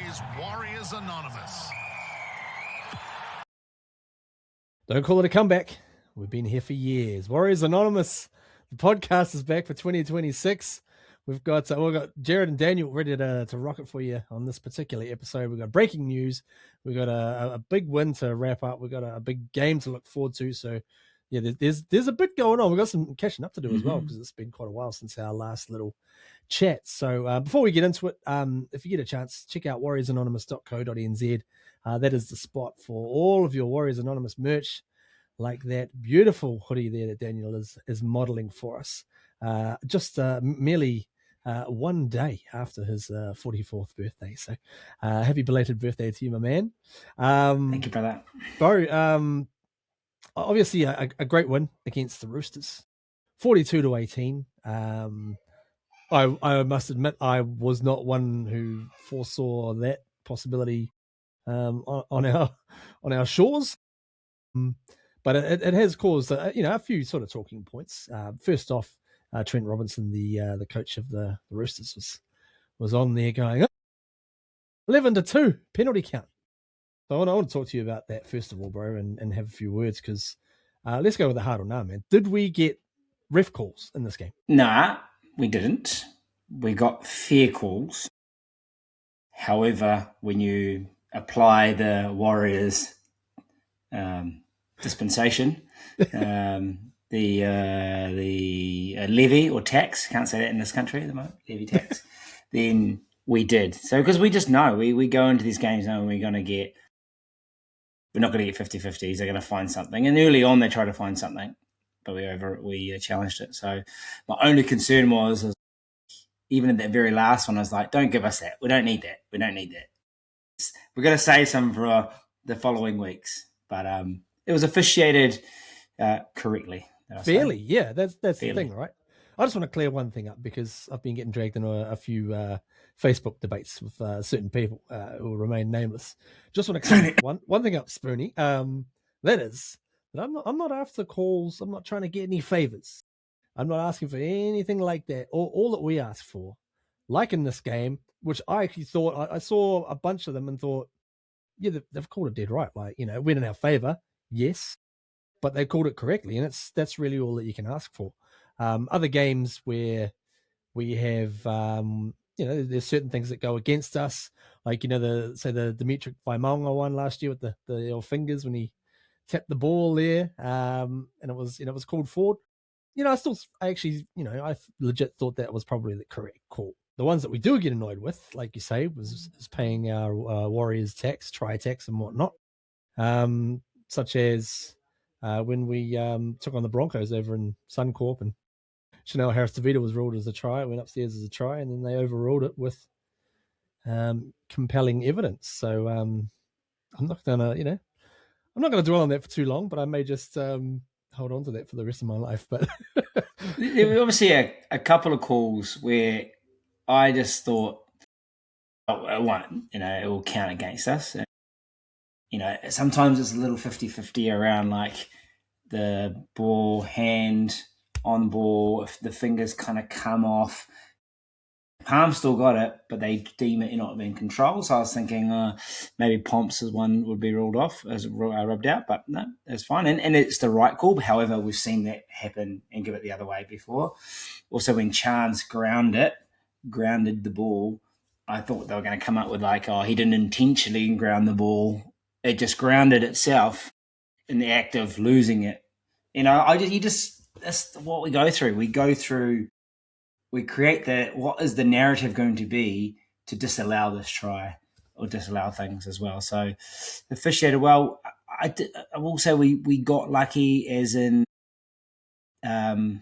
is Warriors Anonymous. Don't call it a comeback. We've been here for years. Warriors Anonymous. The podcast is back for 2026. We've got Jared and Daniel ready to rock it for you on this particular episode. We've got breaking news. We've got a big win to wrap up. We've got a big game to look forward to. So, yeah, there's a bit going on. We've got some catching up to do as well, because it's been quite a while since our last little chat. So before we get into it, if you get a chance, check out warriorsanonymous.co.nz. That is the spot for all of your Warriors Anonymous merch, like that beautiful hoodie there that Daniel is modeling for us. Just merely 1 day after his 44th birthday. So happy belated birthday to you, my man. Thank you for that. Bro, obviously a great win against the Roosters, 42-18. I must admit I was not one who foresaw that possibility on our shores. But it has caused a few sort of talking points. First off, Trent Robinson, the coach of the Roosters, was on there going 11-2 penalty count. So I want to talk to you about that first of all, bro, and have a few words, because let's go with the hard or no, man. Did we get ref calls in this game? Nah, we didn't. We got fair calls. However, when you apply the Warriors dispensation, the levy or tax, can't say that in this country at the moment, levy tax, then we did. So because we just know, we go into these games knowing we're not going to get 50-50s, they're going to find something. And early on they tried to find something, but we challenged it. So my only concern was even at that very last one, I was like, don't give us that. We don't need that. We're going to save some for the following weeks. But it was officiated correctly. Fairly, yeah. That's fairly. The thing, right? I just want to clear one thing up, because I've been getting dragged into a few Facebook debates with certain people who will remain nameless. Just want to clear one thing up, Spoonie. That is that I'm not after calls. I'm not trying to get any favors. I'm not asking for anything like that. All that we ask for, like in this game, which I actually thought I saw a bunch of them and thought, yeah, they've called it dead right. Like, went in our favor, yes, but they called it correctly, and that's really all that you can ask for. Other games where we have, there's certain things that go against us, like the Dimitri Vaimaunga one last year with the old fingers when he tapped the ball there, and it was called forward. I legit thought that was probably the correct call. The ones that we do get annoyed with, like you say, is paying our Warriors tax, tri-tax and whatnot, such as when we took on the Broncos over in Suncorp, and Chanel Harris-Tavita was ruled as a try. It went upstairs as a try, and then they overruled it with compelling evidence. So I'm not gonna dwell on that for too long, but I may just hold on to that for the rest of my life. But there were obviously a couple of calls where I just thought, it will count against us. And, sometimes it's a little 50-50 around like the ball, hand on ball, if the fingers kind of come off. Palm still got it, but they deem it not in control. So I was thinking maybe Pomps as one would be ruled off, as rubbed out, but no, it's fine. And it's the right call. However, we've seen that happen and give it the other way before. Also, when Chance grounded the ball, I thought they were going to come up with like, he didn't intentionally ground the ball. It just grounded itself in the act of losing it. That's what we go through. We create what is the narrative going to be to disallow this try or disallow things as well. So officiated well. I will say we got lucky, as in, you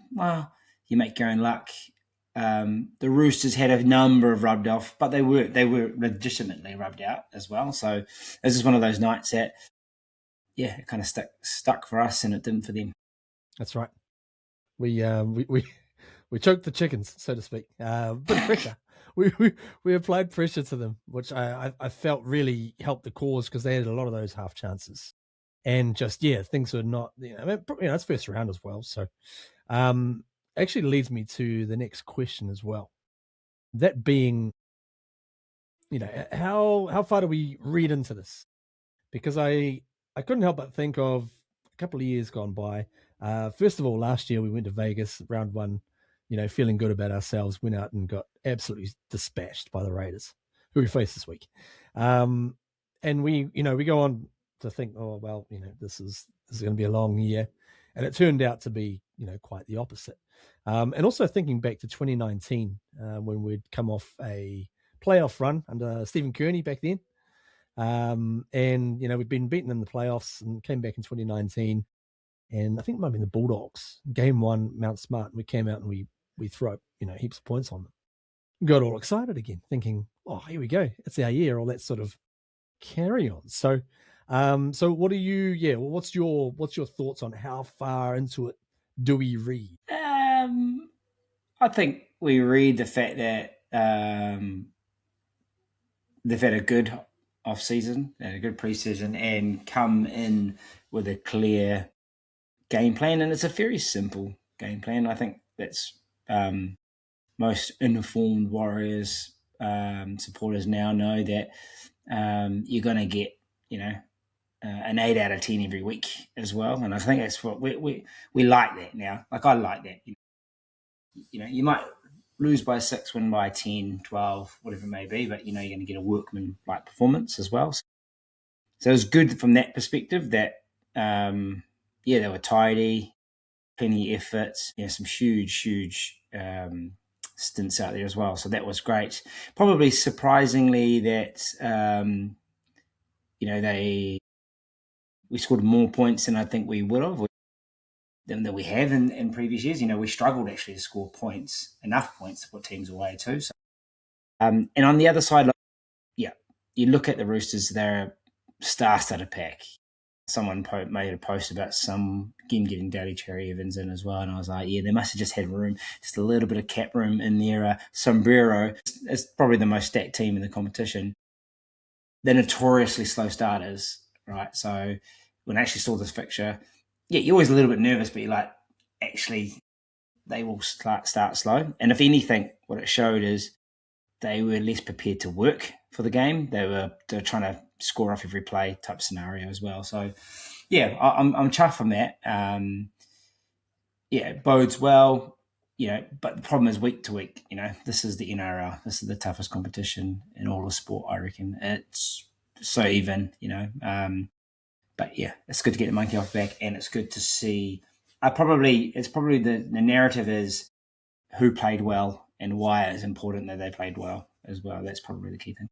make your own luck. The Roosters had a number of rubbed off, but they were legitimately rubbed out as well. So this is one of those nights that, yeah, it kind of stuck for us and it didn't for them. That's right. We choked the chickens, so to speak. Bit of pressure. We applied pressure to them, which I felt really helped the cause, because they had a lot of those half chances, and just things were not. It's first round as well. So, actually leads me to the next question as well. That being, how far do we read into this? Because I couldn't help but think of a couple of years gone by. First of all, last year we went to Vegas, round one, feeling good about ourselves, went out and got absolutely dispatched by the Raiders, who we face this week. And we go on to think, oh, well, this is going to be a long year. And it turned out to be, quite the opposite. And also thinking back to 2019, when we'd come off a playoff run under Stephen Kearney back then. And we'd been beaten in the playoffs and came back in 2019, and I think it might have been the Bulldogs. Game 1, Mount Smart, and we came out and we threw heaps of points on them. Got all excited again, thinking, oh, here we go, it's our year, all that sort of carry on. So what do you? What's your thoughts on how far into it do we read? I think we read the fact that they've had a good off-season, a good pre-season, and come in with a clear game plan. And it's a very simple game plan. I think that's most informed Warriors supporters now know that you're going to get, an 8 out of 10 every week as well. And I think that's what we like that now. Like, I like that. You might lose by 6, win by 10, 12, whatever it may be, but you're going to get a workman-like performance as well. So it was good from that perspective that, they were tidy, plenty of efforts, some huge stints out there as well. So that was great. Probably surprisingly that, we scored more points than I think we would have, than we have in previous years. We struggled actually to score enough points to put teams away too. So, and on the other side, you look at the Roosters, they're a star-studded pack. Someone made a post about some game getting Daly Cherry Evans in as well, and I was like, they must have just had room, just a little bit of cap room in their sombrero. It's probably the most stacked team in the competition. They're notoriously slow starters, right? So when I actually saw this fixture, you're always a little bit nervous, but you're like, actually, they will start slow. And if anything, what it showed is they were less prepared to work for the game. They were trying to score off every play type scenario as well. So, I'm chuffed from that. It bodes well, but the problem is week to week. This is the NRL. This is the toughest competition in all of sport, I reckon. It's so even, But it's good to get the monkey off the back, and it's good to see. It's probably the narrative is who played well and why it's important that they played well as well. That's probably the key thing.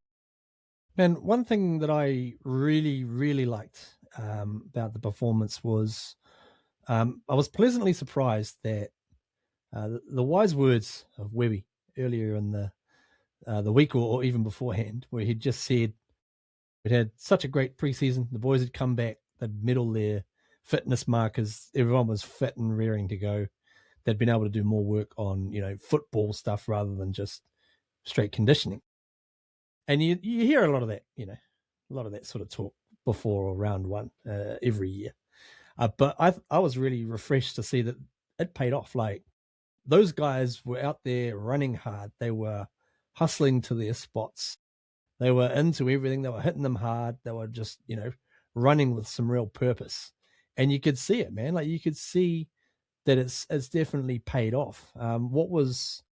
Man, one thing that I really, really liked about the performance was I was pleasantly surprised that the wise words of Webby earlier in the week or even beforehand, where he just said it had such a great preseason. The boys had come back, they'd met all their fitness markers. Everyone was fit and raring to go. They'd been able to do more work on, football stuff rather than just straight conditioning. And you hear a lot of that, a lot of that sort of talk before or round one every year. But I was really refreshed to see that it paid off. Like, those guys were out there running hard. They were hustling to their spots. They were into everything. They were hitting them hard. They were just, running with some real purpose. And you could see it, man. Like, you could see that it's definitely paid off. What was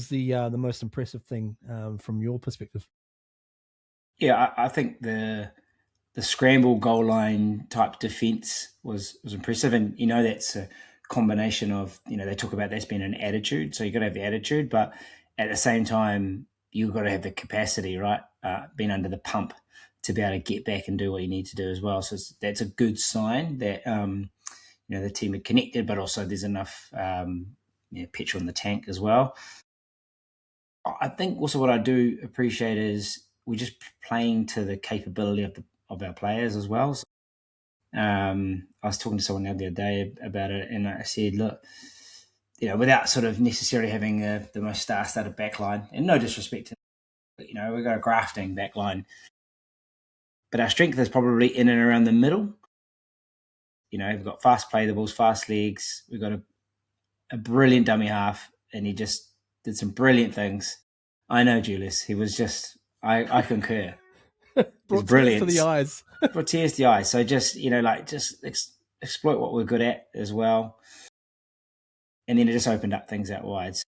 the most impressive thing from your perspective? Yeah, I think the scramble goal line type defense was impressive, and that's a combination of they talk about that's being an attitude. So you got to have the attitude, but at the same time you've got to have the capacity, right? Being under the pump to be able to get back and do what you need to do as well. So that's a good sign that the team are connected, but also there's enough petrol in the tank as well. I think also what I do appreciate is we're just playing to the capability of our players as well. So, I was talking to someone the other day about it, and I said, look, without sort of necessarily having the most star-studded backline, and no disrespect to, we've got a grafting backline, but our strength is probably in and around the middle. We've got fast play the balls, fast legs. We've got a brilliant dummy half, and he just did some brilliant things. I know, Julius. He was just I concur. Brought tears to the eyes. Brought tears to the eyes. So just, exploit what we're good at as well. And then it just opened up things out wide. So,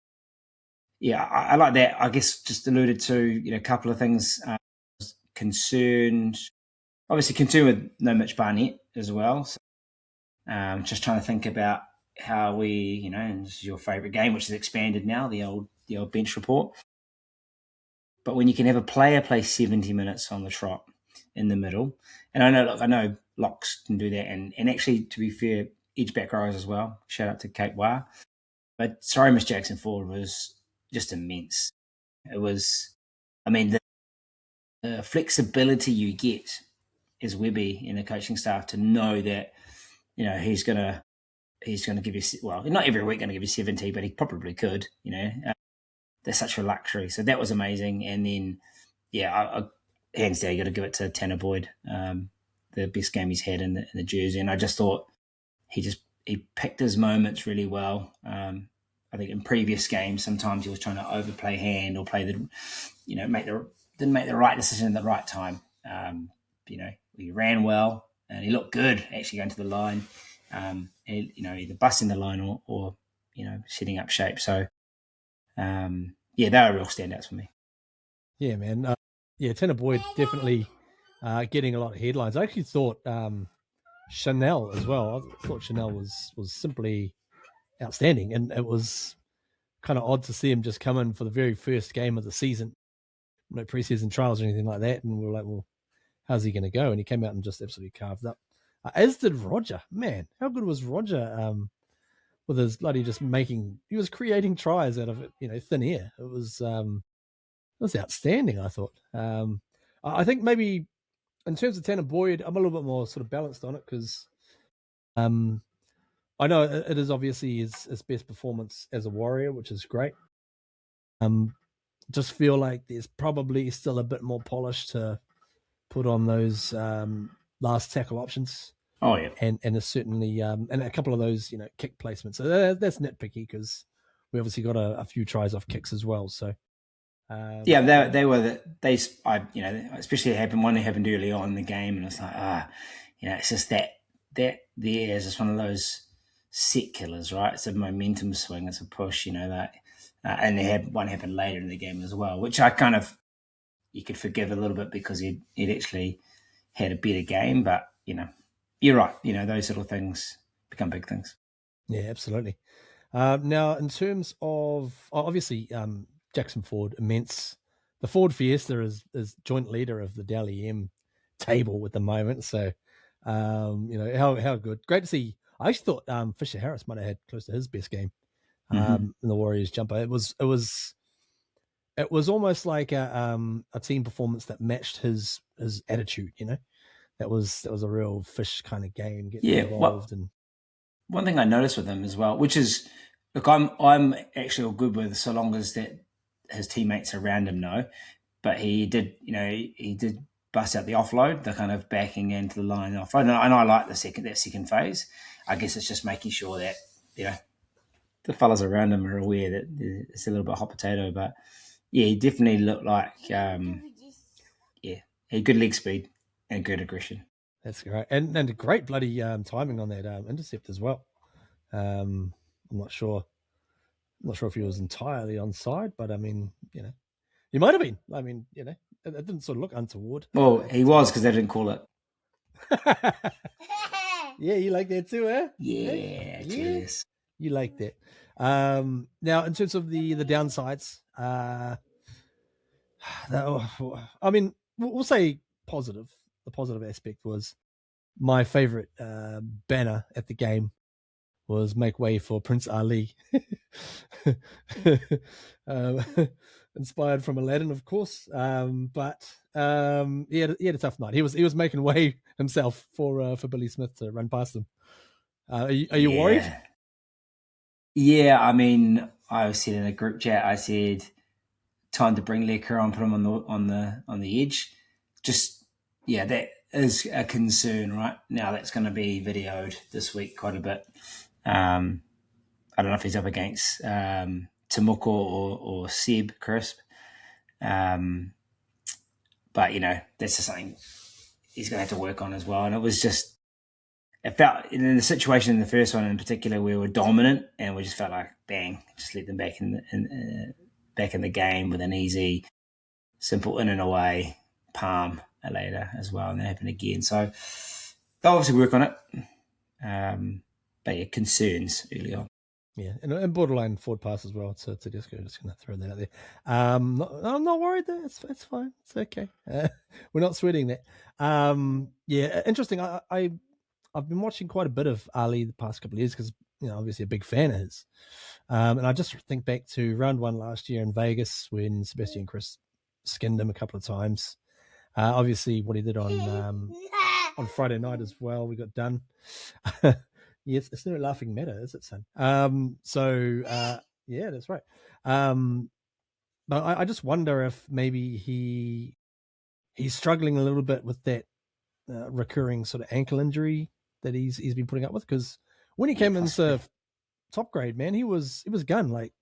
yeah, I like that. I guess just alluded to, a couple of things. Concerned with no Mitch Barnett as well. So, just trying to think about how we, and this is your favourite game, which is expanded now, the old bench report. But when you can have a player play 70 minutes on the trot in the middle, and I know locks can do that, and actually, to be fair, edge back rowers as well. Shout out to Kate Wah. But sorry, Miss Jackson Ford was just immense. It was, the flexibility you get as Webby in the coaching staff to know that, he's going to give you, well, not every week going to give you 70, but he probably could, That's such a luxury. So that was amazing. And then, I hands down, you got to give it to Tanner Boyd, the best game he's had in the jersey. And I just thought he picked his moments really well. I think in previous games, sometimes he was trying to overplay hand or play didn't make the right decision at the right time. He ran well and he looked good actually going to the line. Either busting the line or setting up shape. So, they were real standouts for me. Yeah, man. Tanner Boyd definitely getting a lot of headlines. I actually thought Chanel as well. I thought Chanel was simply outstanding, and it was kind of odd to see him just come in for the very first game of the season, no preseason trials or anything like that. And we were like, well, how's he going to go? And he came out and just absolutely carved up. As did Roger. Man, how good was Roger? With his bloody he was creating tries out of thin air. It was outstanding. I thought. I think maybe in terms of Tanner Boyd, I'm a little bit more sort of balanced on it because, I know it is obviously his best performance as a Warrior, which is great. Just feel like there's probably still a bit more polish to put on those last tackle options. Oh yeah, and it's certainly and a couple of those kick placements. So that's nitpicky because we obviously got a few tries off kicks as well. So they were especially one that happened early on in the game, and it's like it's just that there is just one of those set killers, right? It's a momentum swing, it's a push, that, and they had one happen later in the game as well, which I kind of you could forgive a little bit because he'd actually had a better game, but you're right. Those little things become big things. Yeah, absolutely. Now, in terms of obviously Jackson Ford, immense. The Ford Fiesta is joint leader of the Dally M table at the moment. So, how good. Great to see. I actually thought Fisher Harris might have had close to his best game in the Warriors jumper. It was almost like a team performance that matched his attitude. That was a real Fish kind of game. Getting involved and one thing I noticed with him as well, which is, look, I'm actually all good with so long as that his teammates around him know. But he did bust out the offload, the kind of backing into the line offload, and I like that second phase. I guess it's just making sure that the fellas around him are aware that it's a little bit hot potato. But he definitely looked like he had good leg speed and good aggression. That's great, and a great bloody timing on that intercept as well. I'm not sure if he was entirely onside, but I mean, he might have been. I mean, it didn't sort of look untoward. Well, he was because they didn't call it. Yeah, you like that too, eh? Yeah, cheers. You like that. Now, in terms of the downsides, I mean, we'll say positive. The positive aspect was my favorite banner at the game was "Make way for Prince Ali," inspired from Aladdin, of course. But he had a tough night. He was making way himself for Billy Smith to run past him. Are you worried? Yeah, I mean, I said in a group chat, I said, time to bring Lecker on, put him on the edge. Just that is a concern, right? Now that's going to be videoed this week quite a bit. I don't know if he's up against Timuko or Seb Crisp. But, that's just something he's going to have to work on as well. And it felt in the situation in the first one in particular, we were dominant and we just felt like, bang, just let them back in the game with an easy, simple in and away palm later as well. And that happened again. So they'll obviously work on it. But yeah, concerns early on. Yeah, and borderline forward pass as well to Tedesco. Just going to throw that out there. I'm not worried there. It's fine. It's okay. We're not sweating that. Yeah, interesting. I've been watching quite a bit of Ali the past couple of years because obviously a big fan of his. And I just think back to round 1 last year in Vegas when Sebastian Chris skinned him a couple of times. Obviously, what he did on Friday night as well, we got done. Yes, it's no laughing matter, is it, son? Yeah, that's right. But I just wonder if maybe he's struggling a little bit with that recurring sort of ankle injury that he's been putting up with. Because when he came into top grade, man, he was gun. Like,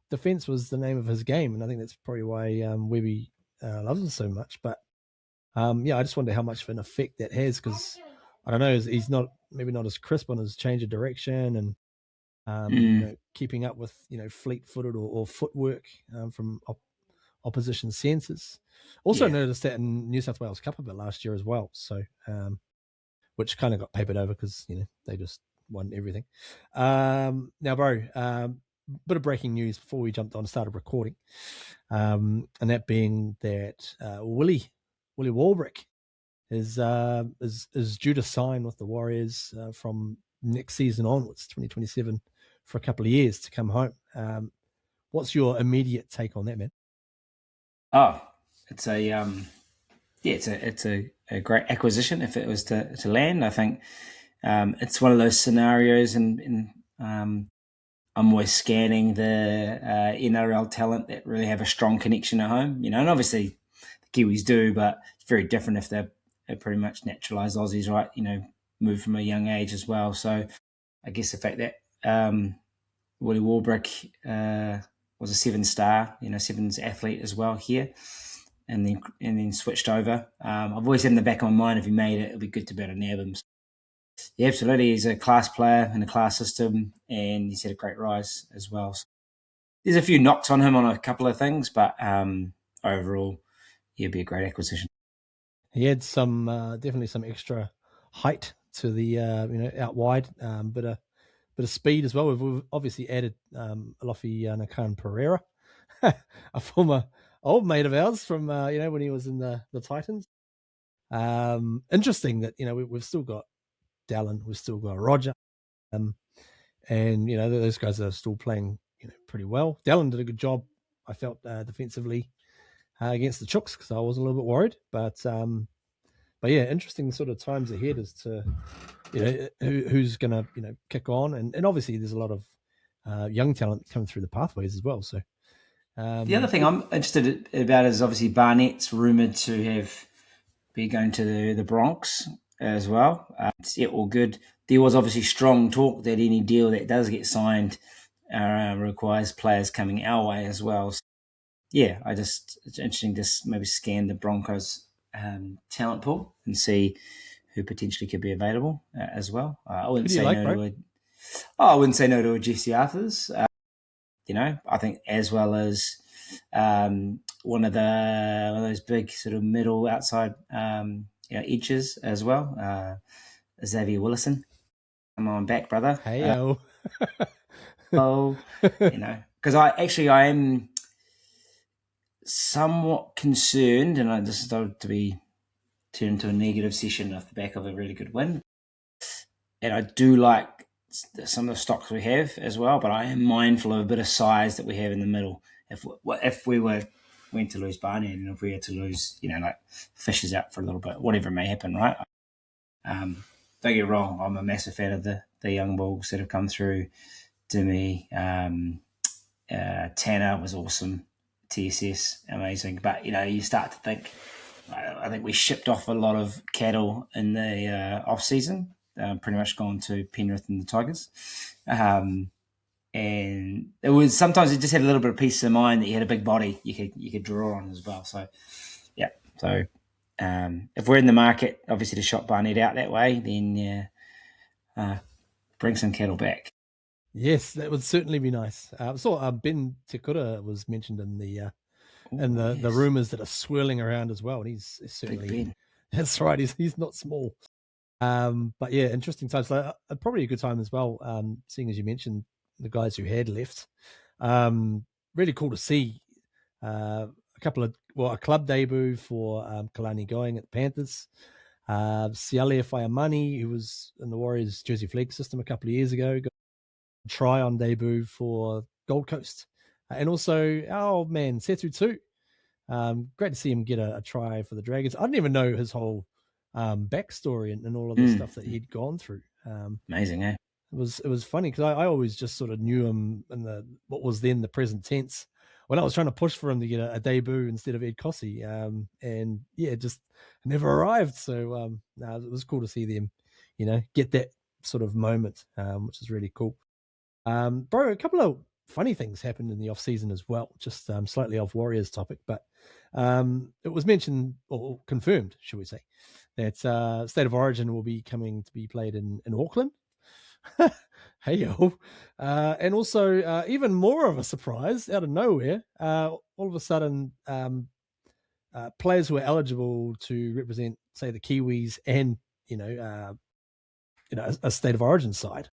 defense was the name of his game, and I think that's probably why Webby loves him so much. But I just wonder how much of an effect that has, because I don't know, he's maybe not as crisp on his change of direction and keeping up with fleet-footed or footwork from opposition senses. Also noticed that in New South Wales Cup a bit last year as well. So, which kind of got papered over because they just won everything. Now, bro, bit of breaking news before we jumped on and started recording, and that being that Will Warbrick is due to sign with the Warriors from next season onwards, 2027, for a couple of years to come home. What's your immediate take on that, man? Oh, it's a great acquisition if it was to land. I think it's one of those scenarios, and I'm always scanning the NRL talent that really have a strong connection at home. And obviously the Kiwis do, but it's very different if they're pretty much naturalised Aussies, right? Moved from a young age as well. So I guess the fact that Willie Warbrick was a 7-star, sevens athlete as well here, and then switched over. I've always had in the back of my mind, if he made it, it'd be good to be able to nab him. Yeah, absolutely. He's a class player in a class system, and he's had a great rise as well. So there's a few knocks on him on a couple of things, but overall, he'd be a great acquisition. He had some definitely some extra height to the out wide, but a bit of speed as well. We've obviously added Alofi Nakan Pereira, a former old mate of ours from when he was in the Titans. Interesting that we've still got Dallin, we've still got Roger, and those guys are still playing pretty well. Dallin did a good job, I felt, defensively against the Chooks, because I was a little bit worried, but yeah, interesting sort of times ahead as to who's going to kick on, and obviously there's a lot of young talent coming through the pathways as well. So the other thing I'm interested about is obviously Barnett's rumoured to be going to the Bronx as well. It's all good. There was obviously strong talk that any deal that does get signed requires players coming our way as well. So, yeah, it's interesting to maybe scan the Broncos talent pool and see who potentially could be available as well. I wouldn't say no to a Jesse Arthurs. I think as well as one of those big sort of middle outside edges as well. Xavier Willison, come on back, brother. Hey, because I am somewhat concerned, and I just started to be turned into a negative session off the back of a really good win. And I do like some of the stocks we have as well, but I am mindful of a bit of size that we have in the middle. If we went to lose Barnett, and if we had to lose, like Fisher's out for a little bit, whatever may happen, right? Don't get wrong, I'm a massive fan of the young Bulls that have come through. Dimmy, Tanner was awesome. TSS, amazing. But, you start to think, I think we shipped off a lot of cattle in the off-season, pretty much gone to Penrith and the Tigers. And it was sometimes it just had a little bit of peace of mind that you had a big body you could draw on as well. So, yeah. So if we're in the market, obviously to shop Barnett out that way, then bring some cattle back. Yes, that would certainly be nice. I saw Ben Tekura was mentioned in the rumors that are swirling around as well, and he's certainly Big Ben. That's right. He's not small. But yeah, interesting times. So, probably a good time as well. Seeing as you mentioned the guys who had left, really cool to see a club debut for Kalani going at the Panthers. Siale Whaiamani, who was in the Warriors Jersey Flag system a couple of years ago, got a try on debut for Gold Coast. And also our old man, Setu too. Great to see him get a try for the Dragons. I didn't even know his whole backstory and all of the stuff that he'd gone through. Amazing, eh? It was funny because I always just sort of knew him in what was then the present tense when I was trying to push for him to get a debut instead of Ed Cossey. And yeah, it just never arrived. So it was cool to see them, get that sort of moment, which is really cool. Bro, a couple of funny things happened in the off season as well, just slightly off Warriors topic, but it was mentioned or confirmed, should we say, that State of Origin will be coming to be played in Auckland. Hey yo, and also even more of a surprise out of nowhere, all of a sudden, players who are eligible to represent, say, the Kiwis and a State of Origin side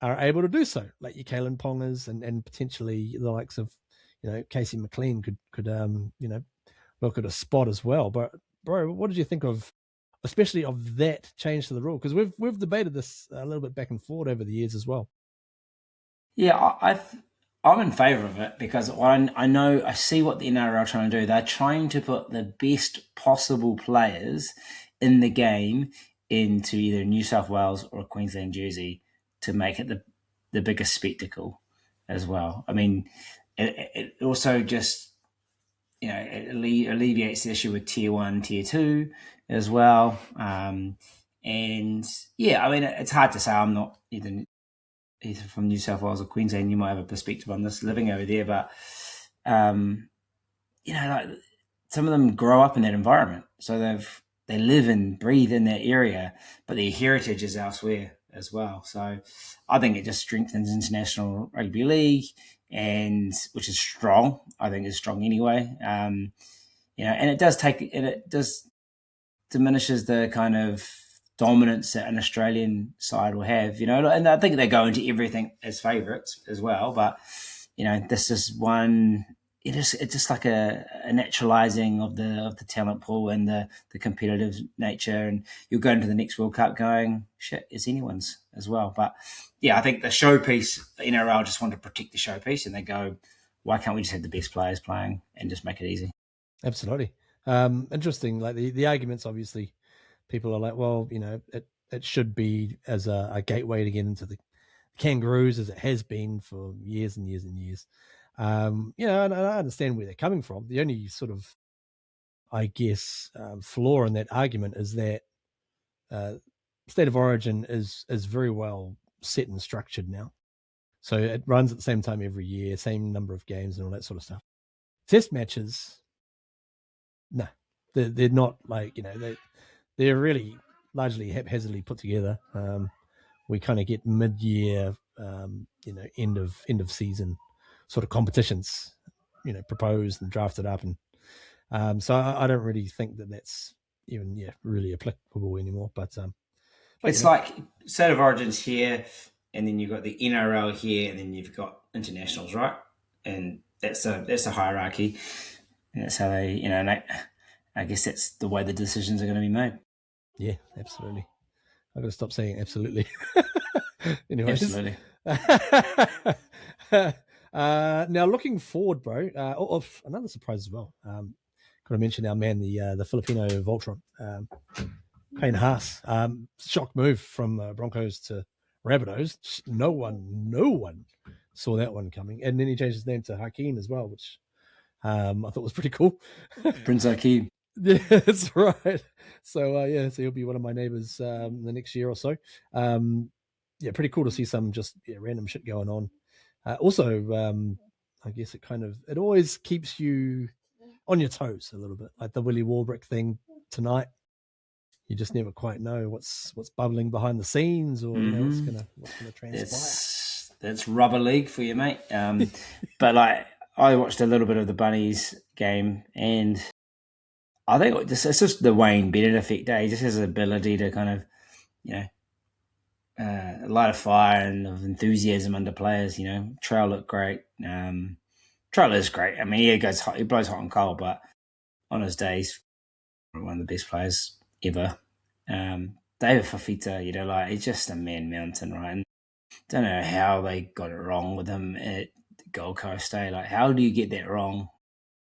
are able to do so, like your Kalen Pongers and potentially the likes of, Casey McLean could look at a spot as well. But bro, what did you think of, especially of that change to the rule? Because we've debated this a little bit back and forth over the years as well. Yeah, I'm in favour of it because I see what the NRL are trying to do. They're trying to put the best possible players in the game into either New South Wales or a Queensland jersey to make it the biggest spectacle as well. I mean, it also just, it alleviates the issue with Tier 1, Tier 2 as well. And yeah, I mean, it's hard to say. I'm not either from New South Wales or Queensland. You might have a perspective on this living over there, but, like some of them grow up in that environment. So they live and breathe in that area, but their heritage is elsewhere as well. So I think it just strengthens international rugby league, and which is strong. I think is strong anyway. And it does diminishes the kind of dominance that an Australian side will have. And I think they go into everything as favourites as well. But this is one. It's just like a naturalizing of the talent pool and the competitive nature, and you'll go into the next World Cup going, shit, it's anyone's as well. But yeah, I think the showpiece, the NRL just want to protect the showpiece, and they go, why can't we just have the best players playing and just make it easy? Absolutely. Interesting. Like the arguments, obviously, people are like, well, it should be as a gateway to get into the Kangaroos, as it has been for years and years and years. And I understand where they're coming from. The only sort of, I guess, flaw in that argument is that State of Origin is very well set and structured now. So it runs at the same time every year, same number of games and all that sort of stuff. Test matches, no, they're not like, they're really largely haphazardly put together. We kind of get mid-year, end of season sort of competitions, proposed and drafted up, and so I don't really think that that's even really applicable anymore. But it's like State of Origins here, and then you've got the NRL here, and then you've got internationals, right? And that's a hierarchy, and that's how they, I guess that's the way the decisions are going to be made. Yeah, absolutely. I've got to stop saying absolutely. Anyways. Absolutely. Now looking forward, bro. Another surprise as well. Got to mention our man, the Filipino Voltron, Payne Haas. Shock move from Broncos to Rabbitohs. No one saw that one coming, and then he changed his name to Hakeem as well, which I thought was pretty cool. Prince Hakeem. Yeah, that's right. So so he'll be one of my neighbors the next year or so. Pretty cool to see some just random shit going on. Also, I guess it always keeps you on your toes a little bit, like the Will Warbrick thing tonight. You just never quite know what's bubbling behind the scenes, or what's gonna transpire. That's Rugby League for you, mate. But like, I watched a little bit of the Bunnies game, and I think it's just the Wayne Bennett effect. He just has the ability to kind of, light a fire and of enthusiasm under players. Trail looked great. Trail is great. I mean, he blows hot and cold, but on his days, one of the best players ever. David Fafita, he's just a man mountain, right? And don't know how they got it wrong with him at Gold Coast. Like, how do you get that wrong?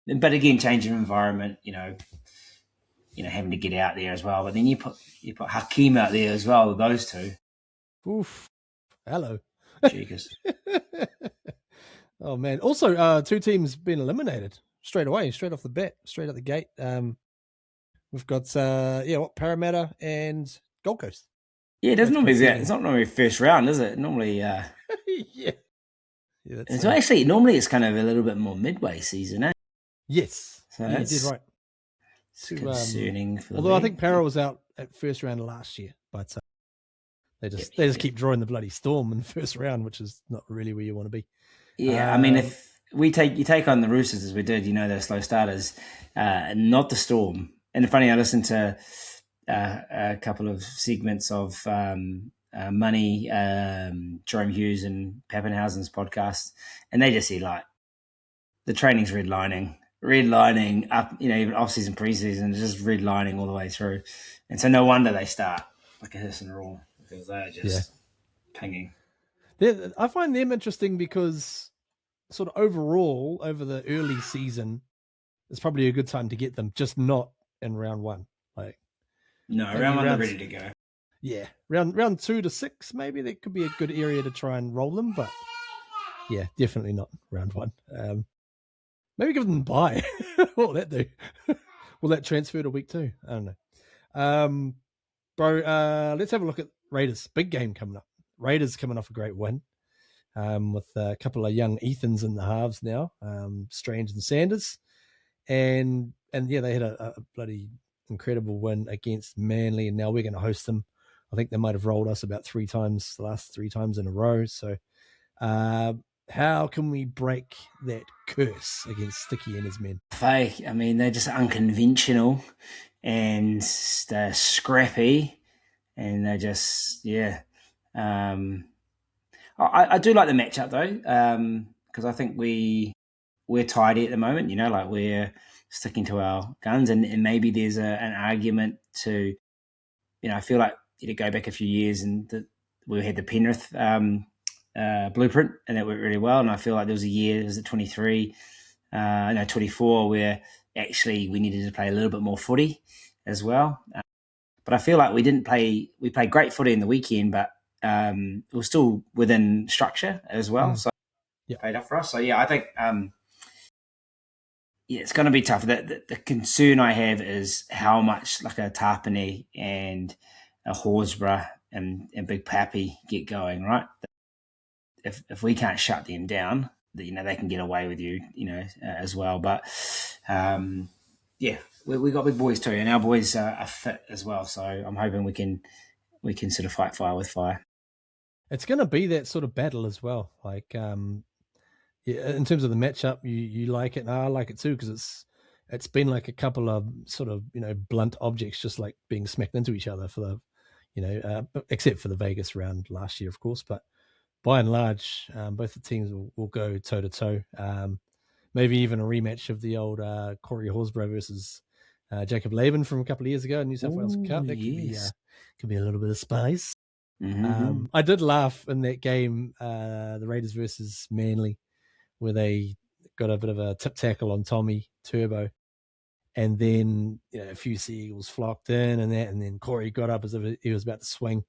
But again, change of environment, having to get out there as well. But then you put Hakeem out there as well with those two. Oof. Hello. Cheekers. Oh, man. Also, two teams been eliminated straight away, straight off the bat, straight out the gate. We've got, Parramatta and Gold Coast. Yeah, it doesn't normally it's not normally first round, is it? Normally, yeah. So actually, normally it's kind of a little bit more midway season, eh? Yes. So you did right. It's concerning for although I think Para was out at first round last year, but they just keep drawing the bloody Storm in the first round, which is not really where you want to be. Yeah, I mean, if you take on the Roosters as we did, they're slow starters, not the Storm. And funny, I listened to a couple of segments of Money, Jerome Hughes and Pappenhausen's podcast, and they just say like the training's redlining up, even off-season, pre-season, it's just redlining all the way through. And so no wonder they start like a hiss and a roar, because they're just pinging. I find them interesting because sort of overall, over the early season, it's probably a good time to get them, just not in round one. Round one, they're ready to go. Yeah, round 2 to 6, maybe that could be a good area to try and roll them, but yeah, definitely not round one. Maybe give them a bye. What will that do? Will that transfer to week 2? I don't know. Bro, let's have a look at Raiders. Big game coming up. Raiders coming off a great win with a couple of young Ethans in the halves now, Strange and Sanders. And they had a bloody incredible win against Manly, and now we're going to host them. I think they might have rolled us about the last 3 times in a row. So how can we break that curse against Sticky and his men? I mean, they're just unconventional and they're scrappy, and they're just, I do like the matchup though, because I think we're tidy at the moment, we're sticking to our guns, and maybe there's an argument to, I feel like to go back a few years and we had the Penrith blueprint, and that worked really well. And I feel like there was a year, was it 24, where actually we needed to play a little bit more footy as well. But I feel like we played great footy in the weekend, but it was still within structure as well. So it paid off for us. So I think, it's going to be tough. The concern I have is how much like a Tarpany and a Horsburgh and Big Pappy get going, right? If we can't shut them down, they can get away with you, as well. But we got big boys too, and our boys are fit as well. So I'm hoping we can sort of fight fire with fire. It's going to be that sort of battle as well. Like, in terms of the matchup, you like it, and I like it too, because it's been like a couple of sort of blunt objects just like being smacked into each other for the except for the Vegas round last year, of course. But by and large, both the teams will go toe to toe. Maybe even a rematch of the old Corey Horsburgh versus Jacob Laven from a couple of years ago in New South Wales Cup. That could be a little bit of spice. Mm-hmm. I did laugh in that game, the Raiders versus Manly, where they got a bit of a tip tackle on Tommy Turbo, and then a few Seagulls flocked in and then Corey got up as if he was about to swing,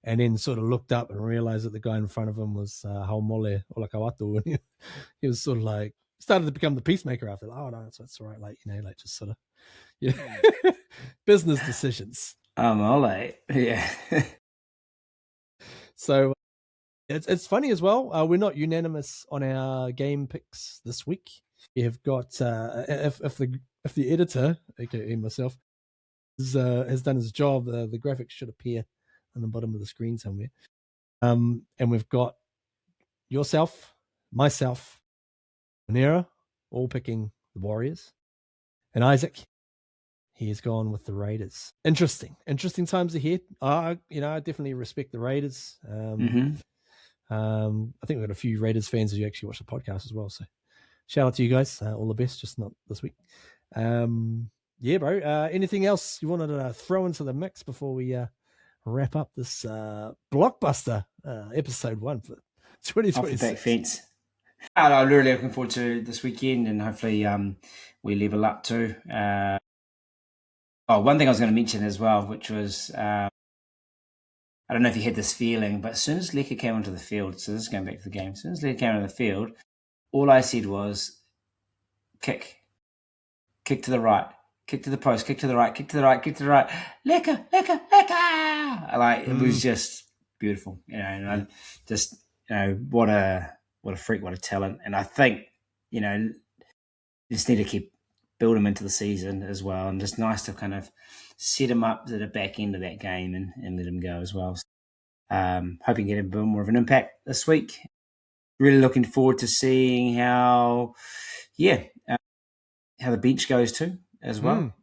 and then sort of looked up and realized that the guy in front of him was Haumole Olakawatu, and he was sort of like started to become the peacemaker after. Like, oh no, that's all right, just sort of business decisions. Haumole, yeah. So it's funny as well. We're not unanimous on our game picks this week. We have got if the editor, aka myself, has done his job. The graphics should appear on the bottom of the screen somewhere. And we've got yourself, myself, Manera, all picking the Warriors. And Isaac, he has gone with the Raiders. Interesting times ahead. I definitely respect the Raiders. I think we've got a few Raiders fans who actually watch the podcast as well. So shout out to you guys. All the best, just not this week. Yeah, bro. Anything else you wanted to throw into the mix before we wrap up this blockbuster episode 1 for 2026? Off the back fence. I'm really looking forward to this weekend, and hopefully we level up too. One thing I was going to mention as well, which was I don't know if you had this feeling, but as soon as Leka came onto the field, so this is going back to the game, as soon as Leka came onto the field, all I said was kick to the right, kick to the post, kick to the right, kick to the right, kick to the right, Leka. Like, it was just beautiful, and I just, what a freak, what a talent. And I think, just need to keep build him into the season as well, and just nice to kind of set him up to the back end of that game and let him go as well. So, hoping to get a bit more of an impact this week. Really looking forward to seeing how the bench goes too as well.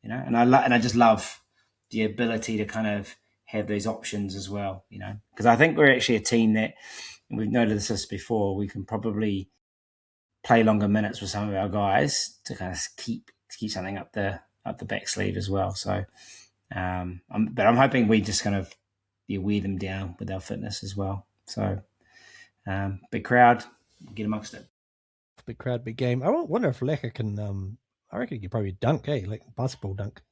And I just love the ability to kind of have those options as well, because I think we're actually a team that, and we've noted this before, we can probably play longer minutes with some of our guys to kind of keep something up the back sleeve as well. So, I'm hoping we just kind of wear them down with our fitness as well. So, big crowd, get amongst it. Big crowd, big game. I wonder if Leka can. I reckon he could probably dunk, like basketball dunk.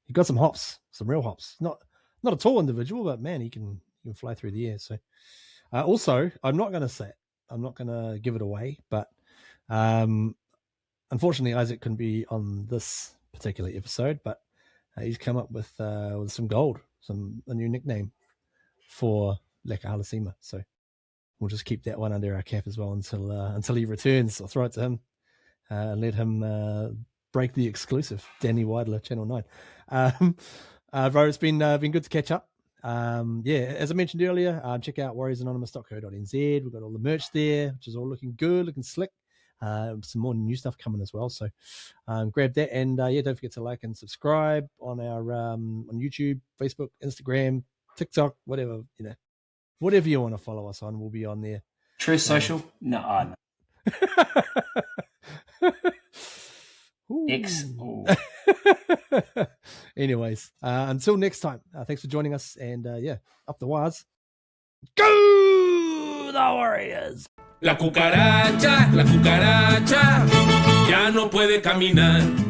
He got some hops, some real hops. Not a tall individual, but man, he can fly through the air. So, also, I'm not going to say it. I'm not going to give it away, but unfortunately, Isaac couldn't be on this particular episode. But he's come up with some gold, a new nickname for Leka Halasima. So we'll just keep that one under our cap as well until he returns. I'll throw it to him and let him break the exclusive. Danny Weidler, Channel 9. Bro, it's been good to catch up. As I mentioned earlier, check out warriorsanonymous.co.nz. We've got all the merch there, which is all looking good, looking slick. Some more new stuff coming as well. So grab that, and don't forget to like and subscribe on our on YouTube, Facebook, Instagram, TikTok, whatever you want to follow us on. We'll be on there. True social? No. X. Anyways, until next time, thanks for joining us, and up the wires. Go the Warriors! La cucaracha, ya no puede caminar.